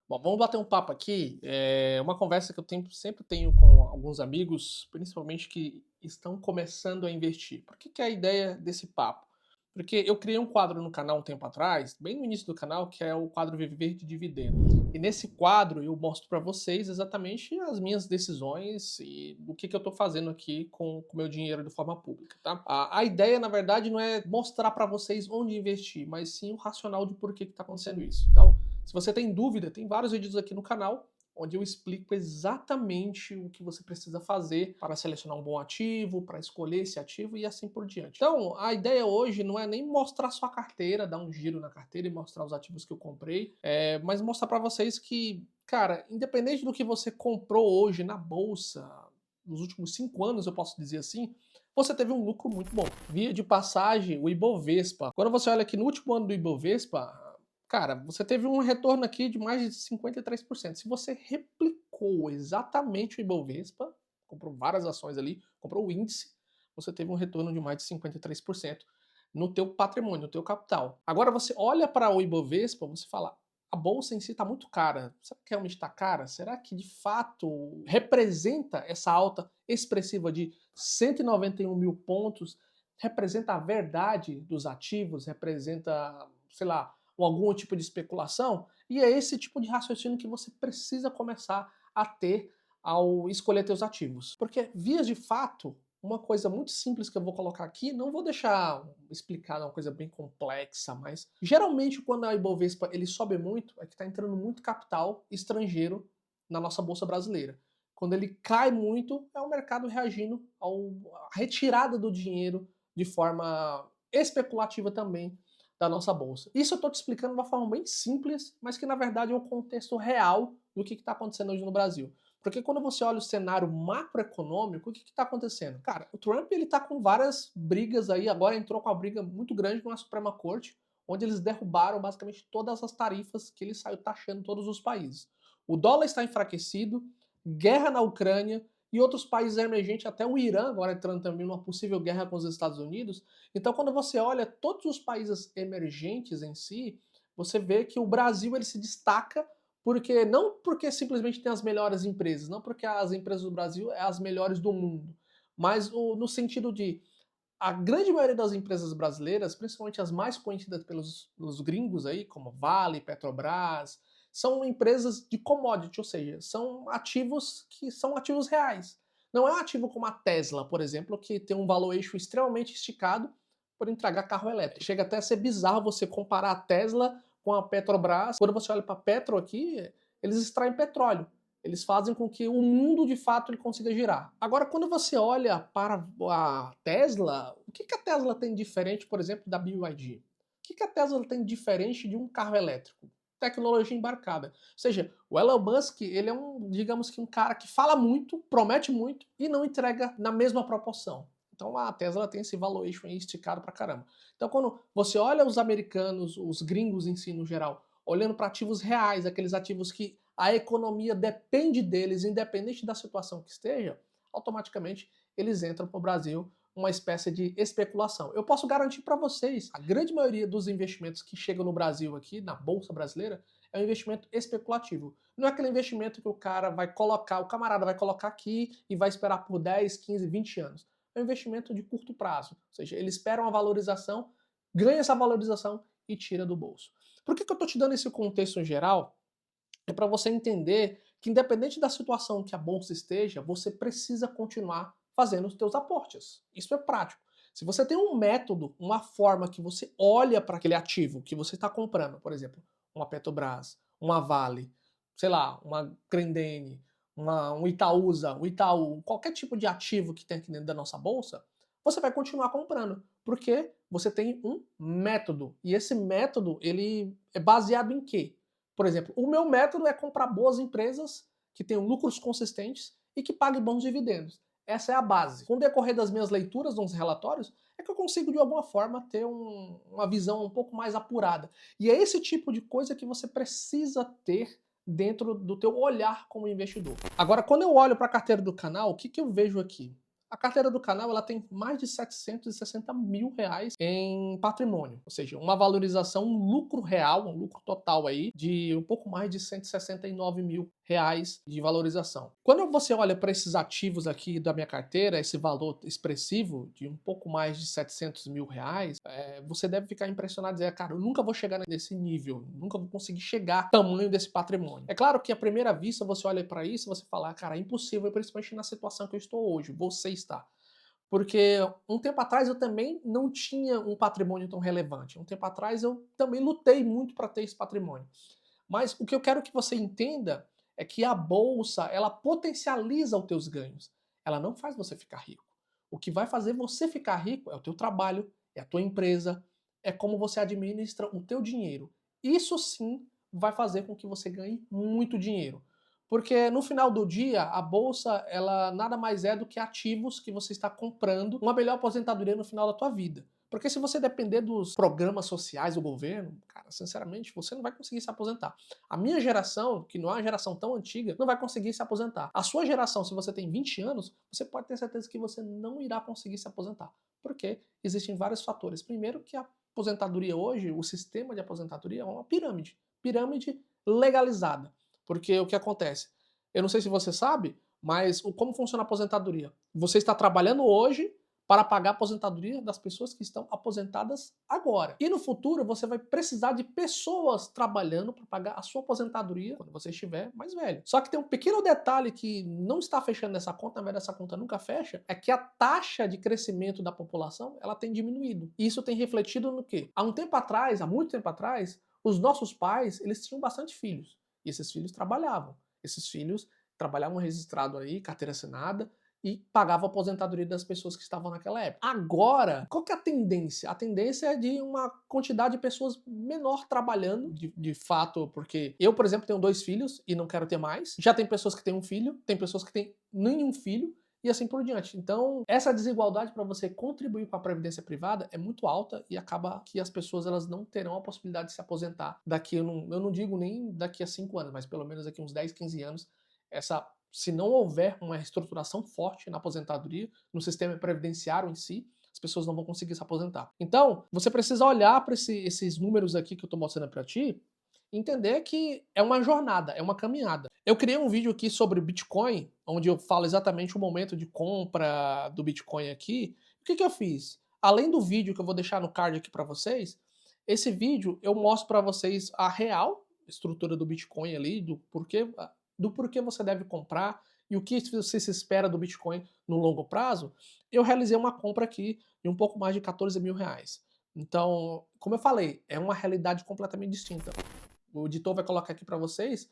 Bom, vamos bater um papo aqui. É uma conversa que eu sempre tenho com alguns amigos, principalmente que estão começando a investir. Por que é a ideia desse papo? Porque eu criei um quadro no canal um tempo atrás, bem no início do canal, que é o quadro Viver de Dividendo. E nesse quadro eu mostro para vocês exatamente as minhas decisões e o que eu estou fazendo aqui com o meu dinheiro de forma pública, tá? A ideia, na verdade, não é mostrar para vocês onde investir, mas sim o racional de por que está acontecendo isso. Então, se você tem dúvida, tem vários vídeos aqui no canal onde eu explico exatamente o que você precisa fazer para selecionar um bom ativo, para escolher esse ativo e assim por diante. Então, a ideia hoje não é nem mostrar sua carteira, dar um giro na carteira e mostrar os ativos que eu comprei, mas mostrar para vocês que, cara, independente do que você comprou hoje na bolsa, nos últimos 5 anos, eu posso dizer assim, você teve um lucro muito bom. Via de passagem, o Ibovespa. Quando você olha aqui no último ano do Ibovespa, cara, você teve um retorno aqui de mais de 53%. Se você replicou exatamente o Ibovespa, comprou várias ações ali, comprou o índice, você teve um retorno de mais de 53% no teu patrimônio, no teu capital. Agora você olha para o Ibovespa, você fala, a bolsa em si está muito cara. Será que realmente está cara? Será que de fato representa essa alta expressiva de 191 mil pontos? Representa a verdade dos ativos? Representa, sei lá, ou algum tipo de especulação? E é esse tipo de raciocínio que você precisa começar a ter ao escolher teus ativos. Porque, vias de fato, uma coisa muito simples que eu vou colocar aqui, não vou deixar explicar uma coisa bem complexa, mas geralmente quando a Ibovespa ele sobe muito, é que está entrando muito capital estrangeiro na nossa bolsa brasileira. Quando ele cai muito, é o mercado reagindo à retirada do dinheiro de forma especulativa também da nossa bolsa. Isso eu estou te explicando de uma forma bem simples, mas que na verdade é o contexto real do que está acontecendo hoje no Brasil. Porque quando você olha o cenário macroeconômico, o que está acontecendo? Cara, o Trump ele está com várias brigas aí, agora entrou com uma briga muito grande na Suprema Corte, onde eles derrubaram basicamente todas as tarifas que ele saiu taxando todos os países. O dólar está enfraquecido, guerra na Ucrânia e outros países emergentes, até o Irã agora entrando também numa possível guerra com os Estados Unidos. Então, quando você olha todos os países emergentes em si, você vê que o Brasil ele se destaca porque não porque simplesmente tem as melhores empresas, não porque as empresas do Brasil é as melhores do mundo, mas no sentido de a grande maioria das empresas brasileiras, principalmente as mais conhecidas pelos gringos aí, como Vale, Petrobras, são empresas de commodity, ou seja, são ativos que são ativos reais. Não é um ativo como a Tesla, por exemplo, que tem um valuation extremamente esticado por entregar carro elétrico. Chega até a ser bizarro você comparar a Tesla com a Petrobras. Quando você olha para a Petro aqui, eles extraem petróleo. Eles fazem com que o mundo de fato ele consiga girar. Agora, quando você olha para a Tesla, o que a Tesla tem diferente, por exemplo, da BYD? O que a Tesla tem diferente de um carro elétrico? Tecnologia embarcada. Ou seja, o Elon Musk, ele é digamos que um cara que fala muito, promete muito e não entrega na mesma proporção. Então a Tesla tem esse valuation aí esticado pra caramba. Então quando você olha os americanos, os gringos em si no geral, olhando para ativos reais, aqueles ativos que a economia depende deles, independente da situação que esteja, automaticamente eles entram para o Brasil uma espécie de especulação. Eu posso garantir para vocês, a grande maioria dos investimentos que chegam no Brasil aqui, na Bolsa Brasileira, é um investimento especulativo. Não é aquele investimento que o cara vai colocar, o camarada vai colocar aqui e vai esperar por 10, 15, 20 anos. É um investimento de curto prazo. Ou seja, ele espera uma valorização, ganha essa valorização e tira do bolso. Por que eu estou te dando esse contexto em geral? É para você entender que independente da situação que a bolsa esteja, você precisa continuar fazendo os seus aportes. Isso é prático. Se você tem um método, uma forma que você olha para aquele ativo que você está comprando, por exemplo, uma Petrobras, uma Vale, sei lá, uma Grendene, um Itaúsa, um Itaú, qualquer tipo de ativo que tem aqui dentro da nossa bolsa, você vai continuar comprando, porque você tem um método. E esse método, ele é baseado em quê? Por exemplo, o meu método é comprar boas empresas que tenham lucros consistentes e que paguem bons dividendos. Essa é a base. Com o decorrer das minhas leituras nos relatórios, é que eu consigo de alguma forma ter uma visão um pouco mais apurada. E é esse tipo de coisa que você precisa ter dentro do teu olhar como investidor. Agora, quando eu olho para a carteira do canal, o que eu vejo aqui? A carteira do canal ela tem mais de 760 mil reais em patrimônio, ou seja, uma valorização, um lucro real, um lucro total aí de um pouco mais de 169 mil reais de valorização. Quando você olha para esses ativos aqui da minha carteira, esse valor expressivo de um pouco mais de 700 mil reais, você deve ficar impressionado e dizer, cara, eu nunca vou chegar nesse nível, nunca vou conseguir chegar ao tamanho desse patrimônio. É claro que à primeira vista você olha para isso e você fala, cara, é impossível, principalmente na situação que eu estou hoje, você está. Porque um tempo atrás eu também não tinha um patrimônio tão relevante. Um tempo atrás eu também lutei muito para ter esse patrimônio. Mas o que eu quero que você entenda é que a bolsa, ela potencializa os teus ganhos. Ela não faz você ficar rico. O que vai fazer você ficar rico é o teu trabalho, é a tua empresa, é como você administra o teu dinheiro. Isso sim vai fazer com que você ganhe muito dinheiro. Porque no final do dia, a bolsa, ela nada mais é do que ativos que você está comprando uma melhor aposentadoria no final da tua vida. Porque se você depender dos programas sociais do governo, cara, sinceramente, você não vai conseguir se aposentar. A minha geração, que não é uma geração tão antiga, não vai conseguir se aposentar. A sua geração, se você tem 20 anos, você pode ter certeza que você não irá conseguir se aposentar. Porque existem vários fatores. Primeiro que a aposentadoria hoje, o sistema de aposentadoria é uma pirâmide. Pirâmide legalizada. Porque o que acontece? Eu não sei se você sabe, mas como funciona a aposentadoria? Você está trabalhando hoje para pagar a aposentadoria das pessoas que estão aposentadas agora. E no futuro você vai precisar de pessoas trabalhando para pagar a sua aposentadoria quando você estiver mais velho. Só que tem um pequeno detalhe que não está fechando nessa conta, na verdade essa conta nunca fecha, é que a taxa de crescimento da população, ela tem diminuído. E isso tem refletido no quê? Há um tempo atrás, há muito tempo atrás, os nossos pais, eles tinham bastante filhos. E esses filhos trabalhavam. Esses filhos trabalhavam registrado aí, carteira assinada, e pagava a aposentadoria das pessoas que estavam naquela época. Agora, qual que é a tendência? A tendência é de uma quantidade de pessoas menor trabalhando, de fato, porque eu, por exemplo, tenho 2 filhos e não quero ter mais. Já tem pessoas que têm um filho, tem pessoas que têm nenhum filho, e assim por diante. Então, essa desigualdade para você contribuir com a previdência privada é muito alta e acaba que as pessoas elas não terão a possibilidade de se aposentar daqui, eu não digo nem daqui a 5 anos, mas pelo menos daqui a uns 10, 15 anos, se não houver uma reestruturação forte na aposentadoria, no sistema previdenciário em si, as pessoas não vão conseguir se aposentar. Então, você precisa olhar para esses números aqui que eu estou mostrando para ti, entender que é uma jornada, é uma caminhada. Eu criei um vídeo aqui sobre Bitcoin, onde eu falo exatamente o momento de compra do Bitcoin aqui. O que eu fiz? Além do vídeo que eu vou deixar no card aqui para vocês, esse vídeo eu mostro para vocês a real estrutura do Bitcoin ali, do porquê você deve comprar e o que você se espera do Bitcoin no longo prazo. Eu realizei uma compra aqui de um pouco mais de 14 mil reais. Então, como eu falei, é uma realidade completamente distinta. O editor vai colocar aqui para vocês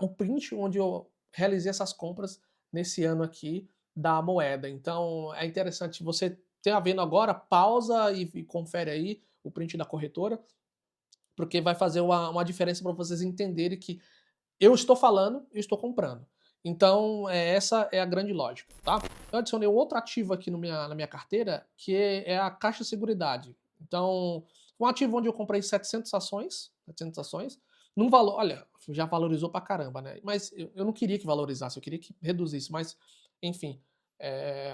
um print onde eu realizei essas compras nesse ano aqui da moeda. Então é interessante, você está vendo agora, pausa e confere aí o print da corretora, porque vai fazer uma diferença para vocês entenderem que eu estou falando, eu estou comprando. Então, essa é a grande lógica, tá? Eu adicionei um outro ativo aqui na minha carteira, que é a Caixa Seguridade. Então, um ativo onde eu comprei 700 ações, num valor, olha, já valorizou pra caramba, né? Mas eu não queria que valorizasse, eu queria que reduzisse, mas, enfim,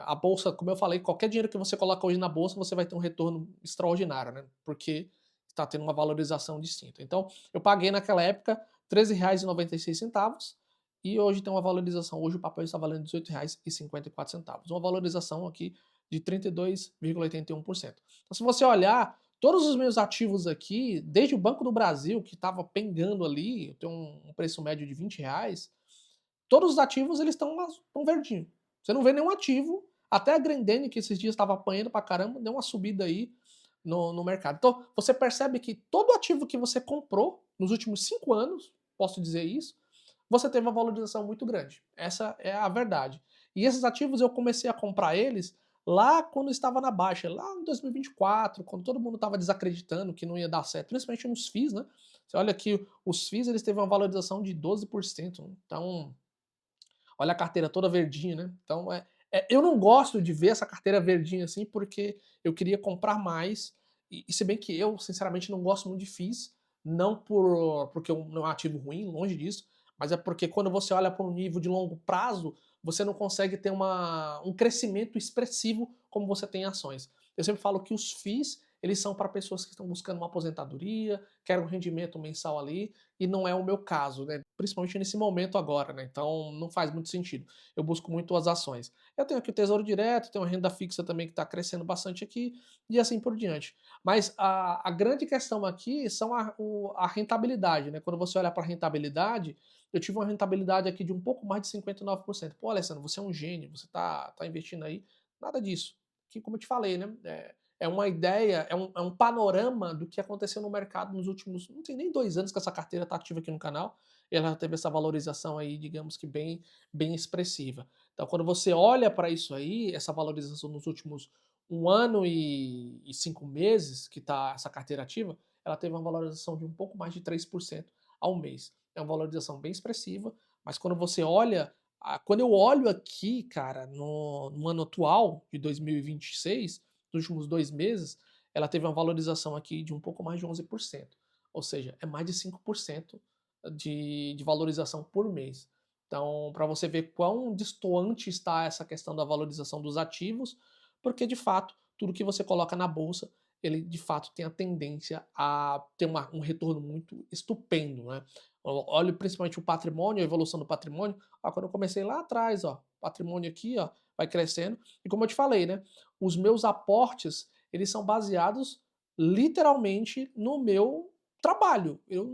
a bolsa, como eu falei, qualquer dinheiro que você coloca hoje na bolsa, você vai ter um retorno extraordinário, né? Porque está tendo uma valorização distinta. Então, eu paguei naquela época R$13,96 e hoje tem uma valorização, hoje o papel está valendo R$18,54. Uma valorização aqui de 32,81%. Então, se você olhar, todos os meus ativos aqui, desde o Banco do Brasil, que estava pengando ali, eu tenho um preço médio de R$20, todos os ativos eles estão verdinho. Você não vê nenhum ativo, até a Grendene, que esses dias estava apanhando pra caramba, deu uma subida aí no mercado. Então, você percebe que todo ativo que você comprou nos últimos 5 anos, posso dizer isso, você teve uma valorização muito grande. Essa é a verdade. E esses ativos eu comecei a comprar eles lá quando estava na baixa, lá em 2024, quando todo mundo estava desacreditando que não ia dar certo, principalmente nos FIIs, né? Você olha aqui, os FIIs eles teve uma valorização de 12%. Então, olha a carteira toda verdinha, né? Então, eu não gosto de ver essa carteira verdinha assim, porque eu queria comprar mais, e se bem que eu, sinceramente, não gosto muito de FIIs, não porque não é um ativo ruim, longe disso, mas é porque quando você olha para um nível de longo prazo, você não consegue ter um crescimento expressivo como você tem em ações. Eu sempre falo que os FIIs, eles são para pessoas que estão buscando uma aposentadoria, querem um rendimento mensal ali, e não é o meu caso, né? Principalmente nesse momento agora, né? Então não faz muito sentido. Eu busco muito as ações. Eu tenho aqui o Tesouro Direto, tenho a renda fixa também que está crescendo bastante aqui, e assim por diante. Mas a grande questão aqui são a rentabilidade, né? Quando você olha para a rentabilidade, eu tive uma rentabilidade aqui de um pouco mais de 59%. Pô, Alessandro, você é um gênio, você tá investindo aí. Nada disso. Que, como eu te falei, né? É uma ideia, é um panorama do que aconteceu no mercado nos últimos, não tem nem 2 anos que essa carteira está ativa aqui no canal, e ela teve essa valorização aí, digamos que bem expressiva. Então, quando você olha para isso aí, essa valorização nos últimos 1 ano e 5 meses que está essa carteira ativa, ela teve uma valorização de um pouco mais de 3% ao mês. É uma valorização bem expressiva, mas quando você olha, quando eu olho aqui, cara, no ano atual de 2026, nos últimos 2 meses, ela teve uma valorização aqui de um pouco mais de 11%. Ou seja, é mais de 5% de valorização por mês. Então, para você ver quão destoante está essa questão da valorização dos ativos, porque de fato, tudo que você coloca na bolsa, ele de fato tem a tendência a ter um retorno muito estupendo, né? Olha principalmente o patrimônio, a evolução do patrimônio. Ó, quando eu comecei lá atrás, ó, patrimônio aqui, ó, vai crescendo. E como eu te falei, né? Os meus aportes, eles são baseados literalmente no meu trabalho. Eu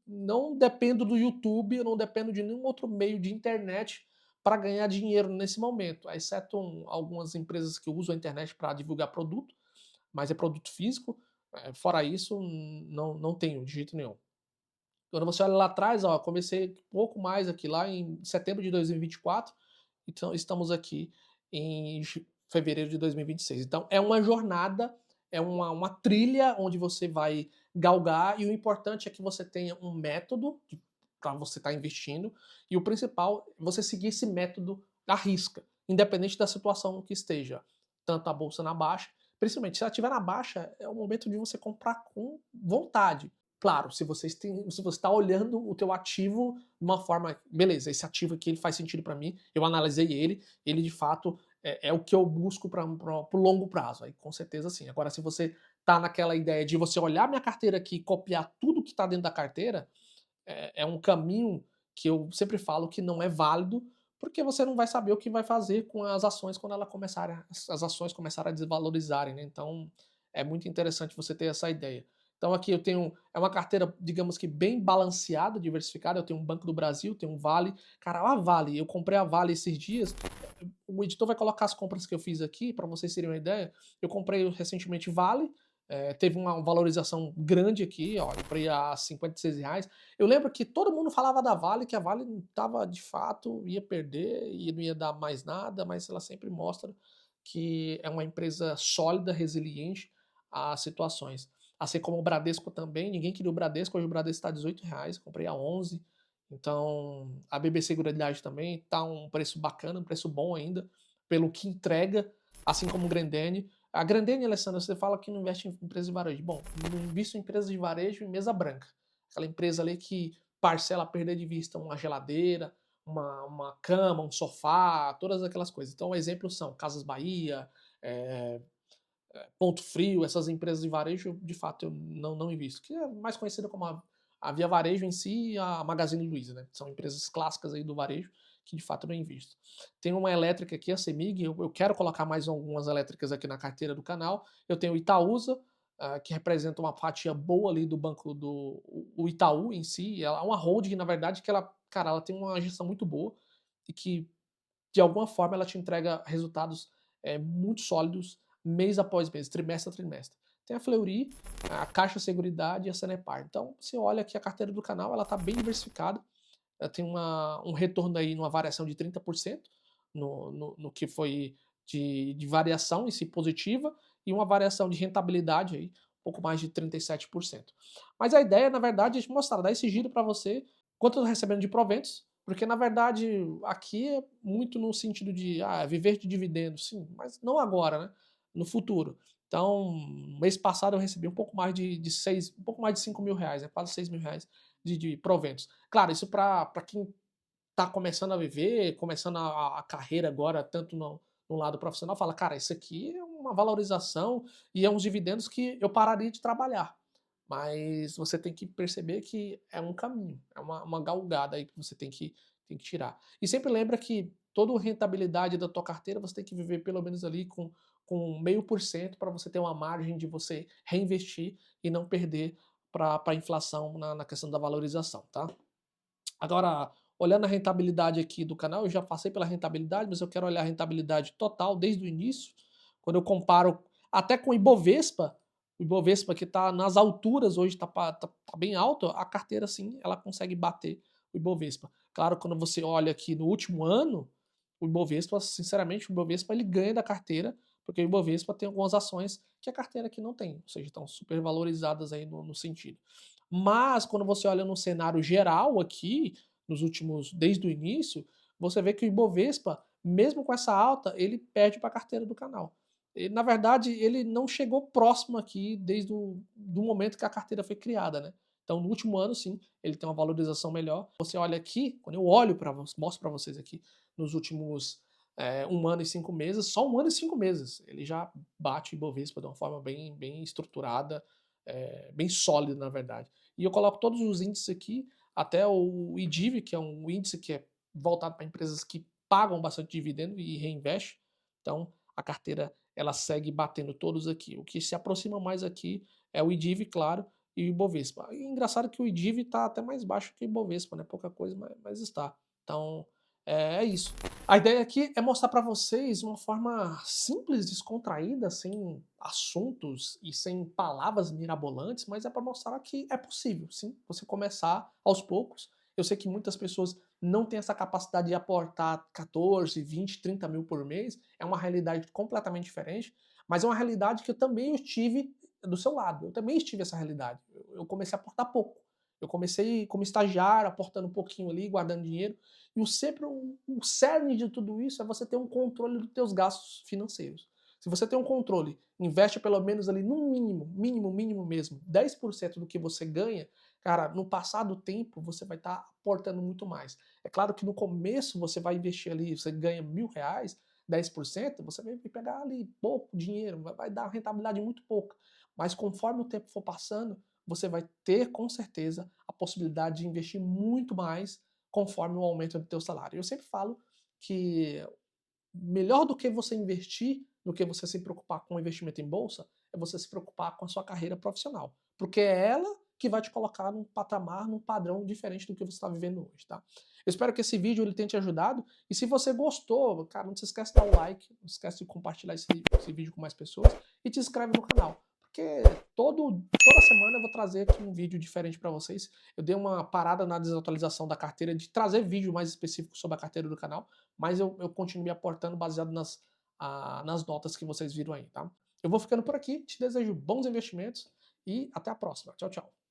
não dependo do YouTube, eu não dependo de nenhum outro meio de internet para ganhar dinheiro nesse momento, exceto algumas empresas que usam a internet para divulgar produto, mas é produto físico. Fora isso, não tenho de jeito nenhum. Quando você olha lá atrás, ó, comecei um pouco mais aqui lá em setembro de 2024, então estamos aqui em fevereiro de 2026. Então é uma jornada, é uma trilha onde você vai galgar, e o importante é que você tenha um método para você estar investindo, e o principal é você seguir esse método à risca, independente da situação que esteja, tanto a bolsa na baixa, principalmente se ela estiver na baixa, é o momento de você comprar com vontade. Claro, se você está olhando o teu ativo de uma forma, beleza, esse ativo aqui ele faz sentido para mim, eu analisei ele de fato é o que eu busco para o longo prazo, aí com certeza sim. Agora, se você tá naquela ideia de você olhar minha carteira aqui e copiar tudo que está dentro da carteira, é um caminho que eu sempre falo que não é válido, porque você não vai saber o que vai fazer com as ações quando as ações começarem a desvalorizarem, né? Então é muito interessante você ter essa ideia. Então aqui eu tenho é uma carteira, digamos que bem balanceada, diversificada. Eu tenho um Banco do Brasil, tenho um Vale. Cara, a Vale, eu comprei a Vale esses dias. O editor vai colocar as compras que eu fiz aqui para vocês terem uma ideia. Eu comprei recentemente Vale, teve uma valorização grande aqui, ó, eu comprei a R$ 56. Eu lembro que todo mundo falava da Vale, que a Vale estava de fato, ia perder e não ia dar mais nada, mas ela sempre mostra que é uma empresa sólida, resiliente às situações. Assim como o Bradesco também, ninguém queria o Bradesco, hoje o Bradesco está R$ 18, comprei a 11. Então, a BB Seguridade também está um preço bacana, um preço bom ainda, pelo que entrega, assim como o Grendene. A Grandene, Alessandra, você fala que não investe em empresas de varejo. Bom, não invisto em empresas de varejo em mesa branca. Aquela empresa ali que parcela a perder de vista uma geladeira, uma cama, um sofá, todas aquelas coisas. Então, exemplos são Casas Bahia, é, Ponto Frio, essas empresas de varejo, de fato, eu não invisto. Que é mais conhecida como a Via Varejo em si e a Magazine Luiza, né? São empresas clássicas aí do varejo que de fato eu não invisto. Tem uma elétrica aqui, a Semig, eu quero colocar mais algumas elétricas aqui na carteira do canal. Eu tenho o Itaúsa, que representa uma fatia boa ali do banco do o Itaú em si. Ela é uma holding, na verdade, que ela, cara, ela tem uma gestão muito boa e que de alguma forma ela te entrega resultados muito sólidos mês após mês, trimestre a trimestre. Tem a Fleury, a Caixa Seguridade e a Sanepar. Então, você olha que a carteira do canal ela está bem diversificada, ela tem um retorno aí numa variação de 30% no que foi de variação em si positiva, e uma variação de rentabilidade aí, um pouco mais de 37%. Mas a ideia, na verdade, é te mostrar, dar esse giro para você, quanto eu tô recebendo de proventos, porque na verdade aqui é muito no sentido de viver de dividendos, sim, mas não agora, né? No futuro. Então, mês passado eu recebi um pouco mais um pouco mais de R$ 5.000, né? Quase R$ 6.000 de proventos. Claro, isso para quem tá começando a viver, começando a carreira agora, tanto no lado profissional, fala: "Cara, isso aqui é uma valorização e é uns dividendos que eu pararia de trabalhar". Mas você tem que perceber que é um caminho, é uma galgada aí que você tem que tirar. E sempre lembra que toda rentabilidade da tua carteira você tem que viver pelo menos ali com 0,5% para você ter uma margem de você reinvestir e não perder para a inflação na questão da valorização, tá? Agora, olhando a rentabilidade aqui do canal, eu já passei pela rentabilidade, mas eu quero olhar a rentabilidade total desde o início, quando eu comparo até com o Ibovespa que está nas alturas hoje, tá bem alto, a carteira sim, ela consegue bater o Ibovespa. Claro, quando você olha aqui no último ano, o Ibovespa, sinceramente, o Ibovespa ele ganha da carteira, porque o Ibovespa tem algumas ações que a carteira aqui não tem, ou seja, estão super valorizadas aí no sentido. Mas quando você olha no cenário geral aqui, nos últimos desde o início, você vê que o Ibovespa, mesmo com essa alta, ele perde para a carteira do canal. Ele, na verdade, ele não chegou próximo aqui desde o do momento que a carteira foi criada, né. Então no último ano sim, ele tem uma valorização melhor. Você olha aqui, quando eu olho para mostro para vocês aqui, nos últimos, 1 ano e 5 meses, só 1 ano e 5 meses, ele já bate o Ibovespa de uma forma bem estruturada, bem sólida na verdade. E eu coloco todos os índices aqui, até o IDIV, que é um índice que é voltado para empresas que pagam bastante dividendo e reinvestem. Então, a carteira ela segue batendo todos aqui. O que se aproxima mais aqui é o IDIV, claro, e o Ibovespa. E engraçado que o IDIV está até mais baixo que o Ibovespa, né? Pouca coisa, mas está. Então, é isso. A ideia aqui é mostrar para vocês uma forma simples, descontraída, sem assuntos e sem palavras mirabolantes, mas é para mostrar que é possível, sim, você começar aos poucos. Eu sei que muitas pessoas não têm essa capacidade de aportar 14, 20, 30 mil por mês, é uma realidade completamente diferente, mas é uma realidade que eu também estive do seu lado, eu também estive essa realidade. Eu comecei a aportar pouco. Eu comecei como estagiário, aportando um pouquinho ali, guardando dinheiro, e o cerne de tudo isso é você ter um controle dos teus gastos financeiros. Se você tem um controle, investe pelo menos ali no mínimo mesmo, 10% do que você ganha, cara, no passar do tempo você vai estar aportando muito mais. É claro que no começo você vai investir ali, você ganha R$ 1.000, 10%, você vai pegar ali pouco dinheiro, vai dar uma rentabilidade muito pouca. Mas conforme o tempo for passando, você vai ter com certeza a possibilidade de investir muito mais conforme o aumento do teu salário. Eu sempre falo que melhor do que você investir, do que você se preocupar com o investimento em bolsa, é você se preocupar com a sua carreira profissional, porque é ela que vai te colocar num patamar, num padrão diferente do que você está vivendo hoje, tá? Eu espero que esse vídeo ele tenha te ajudado, e se você gostou, cara, não se esquece de dar o like, não se esquece de compartilhar esse vídeo com mais pessoas, e te inscreve no canal, porque toda semana eu vou trazer aqui um vídeo diferente para vocês. Eu dei uma parada na desatualização da carteira, de trazer vídeo mais específico sobre a carteira do canal, mas eu continuo me aportando baseado nas notas que vocês viram aí, tá? Eu vou ficando por aqui, te desejo bons investimentos e até a próxima. Tchau, tchau.